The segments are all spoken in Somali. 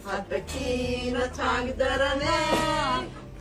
haddakiina taagdarane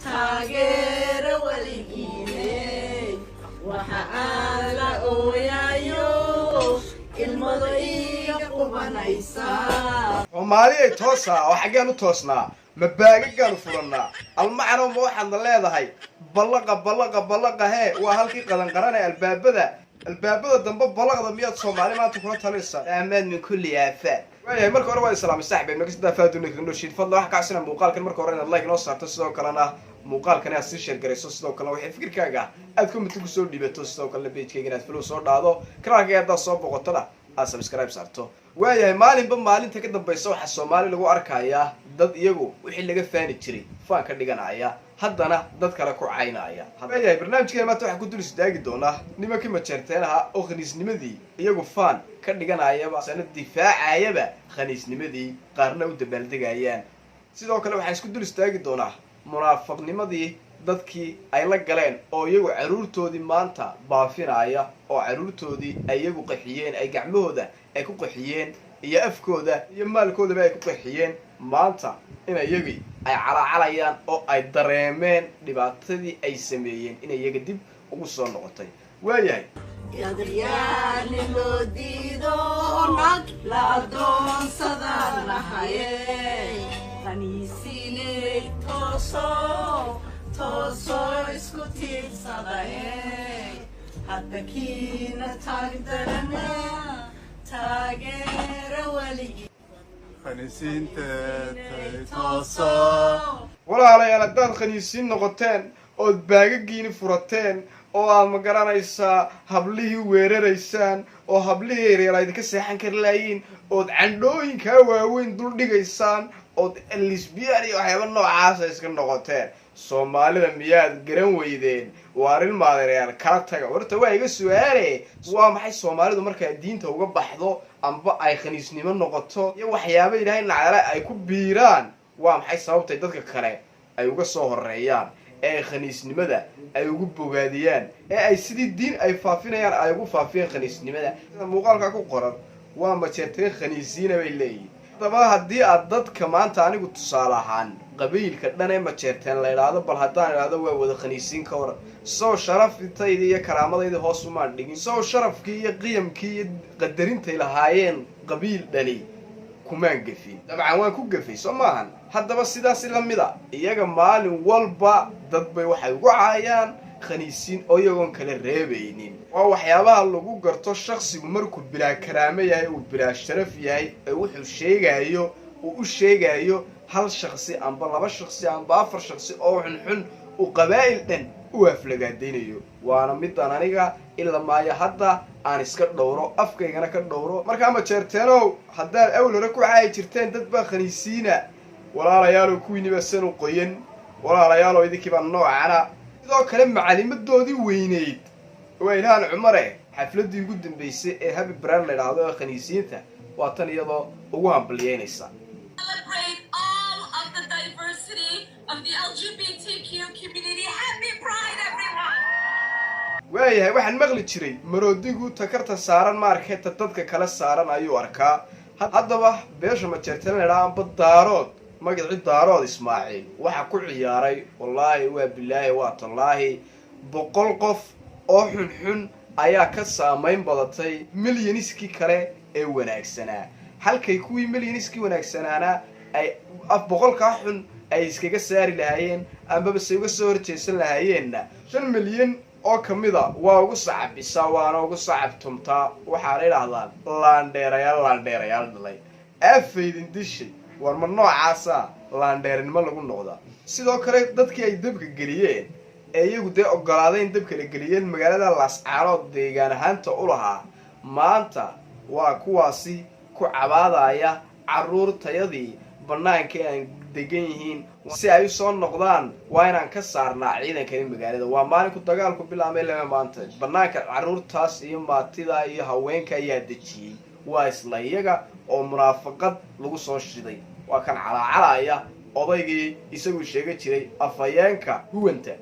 taageera weligiine waxa aan la ooyayo ilmada iiga qubanaysaa Soomaaliya toosa waxa gaan u toosnaa ma baagagaan furannaa almacno ma waxaad leedahay ballaqa he waa halkii qadan qaranay albaabada dambe ballaqda miyaad Soomaali maanta kula talinaysaa amaan min kulli aafa way marka hore waa islaam saaxiib ma kastaa faadunka noo shid fadlan waxa ka casina muuqaalkan marka hore inaad like noo saarto sidoo kalena muuqaalkan aad si share gareyso sidoo kale waxa fikirkaaga aad comment ku soo dhibato sidoo kale page-kayga inaad follow soo dhaado kanaalka aad soo boqotada aad subscribe saarto waayahay maalinta ka dambaysa waxa Soomaali lagu arkayaa dad iyagu wixii laga faani jiray faan ka dhiganaya haddana dad kale ku caynaya waayahay barnaamijkeena maanta waxa ku dul istaagi doona nimankii ma jeerteenaha oo khaniisnimadii iyagu faan ka dhiganaya sanad difaacayaba khaniisnimadii qaarna u dabaaldegayaan sidoo kale waxa isku dul istaagi doona munaafiqnimadii dadkii ay la galeen oo iyagu caruurtoodii maanta baafinaya oo caruurtoodii ay iyagu qaxiyeen ay gacmahooda ay ku qaxiyeen iyo afkooda iyo maalkooda ay ku qaxiyeen maanta in iyagu ay calaacalayaan oo ay dareemeen dhibaatadii ay sameeyeen in iyaga dib ugu soo noqotay waayahay yaadriyaan loo diido nag la adoonsadaan lahayey khaniisiinay tooso isku tiirsadayey haddakiina taagdarane taageera weligii khaniisiinta tooso walaalayaal haddaad khaniisiin noqoteen ood baagagiini furateen oo aad ma garanaysaa hablihii weeraraysaan oo hablihii yaryar ay idinka seexan kari laayiin ood candhooyinkaa waaweyn dul dhigaysaan ood lesbian iyo waxyaaba noocaasa iska noqoteen Soomaalida miyaad garan weydeen waa arrin maadereyaal kala taga horta waa iga su'aale waa maxay Soomaalidu marka ay diinta uga baxdo amba ay khaniisnimo noqoto iyo waxyaabo Ilaahay nacala ay ku biiraan waa maxay sababtay dadka kale ay uga soo horeeyaan ee khaniisnimada ay ugu bogaadiyaan ee ay sidii diin ay faafinayaan ay ugu faafiyeen khaniisnimada muuqaalka ku qoran waa ma jeerteen khaniisiina bay leeyihiin daba haddii aad dadka maanta anigu tusaale ahaan qabiilka dhan ee ma jeerteen la yiraahdo bal haddaan iraahdo waa wada khaniisiin ka waran soo sharaftayda iyo karaamadayda hoos uma dhigin soo sharafkii iyo qiyamkii iyo qadarintay lahaayeen qabiil dhali kumaan gafin dabcan waan ku gafay soo maahan haddaba sidaas la mid ah iyaga maalin walba dad bay waxay ugu caayaan khaniisiin oo iyagoon kala reebaynin waa waxyaabaha lagu garto shakhsigu markuu bilaa karaamo yahay uu bilaa sharaf yahay ee wuxuu sheegayo uu u sheegayo hal shakhsi amba laba shakhsi amba afar shakhsi oo xun u qabaa'il dhan u aflagaadeynayo waana midaan aniga ila maaya hadda aan iska dhowro afkaygana ka dhowro markaa ma jeerteenow haddaad awl hore ku caayi jirteen dad baa khaniisiina walaalayaal kuwiiniba san u qoyan walaalayaal idinkiiba noocana sidoo kale macalimadoodii weyneyd waa Ilhaan Cumare xafladii ugu dambeysay ee Happy Brand la yiraahdo ee khaniisiinta waa tan iyadoo ugu hambalyeynaysa Celebrate all of the diversity of the LGBTQ community. Happy Pride, everyone! waayahay waxaan maqli jiray maroodigu takarta saaran markeeta dadka kala saaran ayuu arkaa haddaba beesha ma jeerteen la yiraahdo daarood magaci daarood Ismaaciil waxa ku ciyaaray wallahi waa bilaahi waa tallaahi 100 qof oo xun ayaa ka saameyn badatay milyaniski kale ee wanaagsanaa halkay kuwii milyaniski wanaagsanaana ay 100 ka xun ay iskaga saari lahaayeen amba se uga soo horjeesan lahaayeen 5 milyan oo kamida waa ugu sacabisa waana ugu sacabtumtaa waxa la yiraahdaa laandheerayaal dhalay afaydin dishay war ma noocaasa laandheernimo lagu noqda sidoo kale dadkii ay dabka galiyeen ee iyagu dee ogolaadeen dabka la galiyeen magaalada Laascaanood deegaan ahaanta u lahaa maanta waa kuwaasi ku cabaadaya caruurtayadii banaanka aan degan yihiin si ay soo noqdaan waa inaan ka saarnaa ciidanka magaalada waa maalin ku dagaalku bilaabay lama maanta banaanka caruurtaas iyo maatida iyo haweenka ayaa dejiyay waa isla iyaga oo munaafaqad lagu soo shiday waa kan calacalaya odaygii isagu sheegay jiray afayeenka huwanta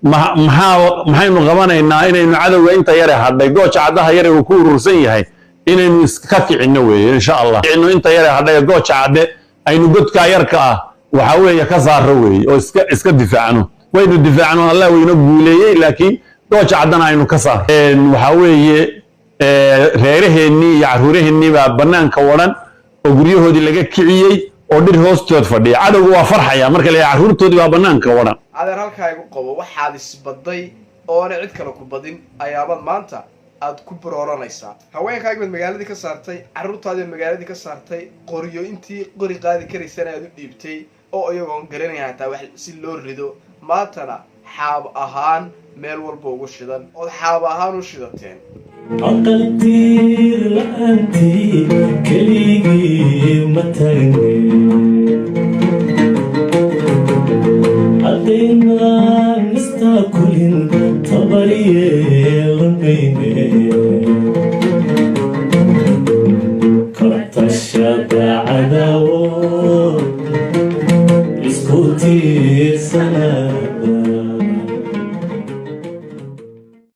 maxaynu qabanaynaa inaynu cadawga inta yare hadhay gooja caddaha yare uu ku urursan yahay inaynu iska kicinno weeye insha Allah inta yare hadhay gooja cadde aynu godka yarka ah waxa weeye ka saaro weeye oo iska difaacno waynu difaacno Allah wayna guuleeyay laakiin dooja cadana aynu ka saar waxa weeye reeraheennii iyo caruuraheennii baa banaanka wadan oo guryahoodii laga kiciyay oo dhir hoostood fadhiya cadowgu waa farxaya marka la caruurtoodii waa banaanka wadan adeer halkaa igu qabo waxaad isbaday oo aan cid kale ku badin ayaabad maanta aad ku barooranaysaa haweenkaaga mid magaaladii ka saartay caruurtaadii magaaladii ka saartay qoryo intii qori qaadi karaysana aad u dhiibtay oo iyagoon garanaya hataa wax si loo rido maantana xaab ahaan meel walba ugu shidan ood xaab ahaan u shidateen aqaltiir la'aantii keligii ma taagni haddaynaan istaakulin tabaryeelanmayne kortashada cadaawo isku tiirsanaa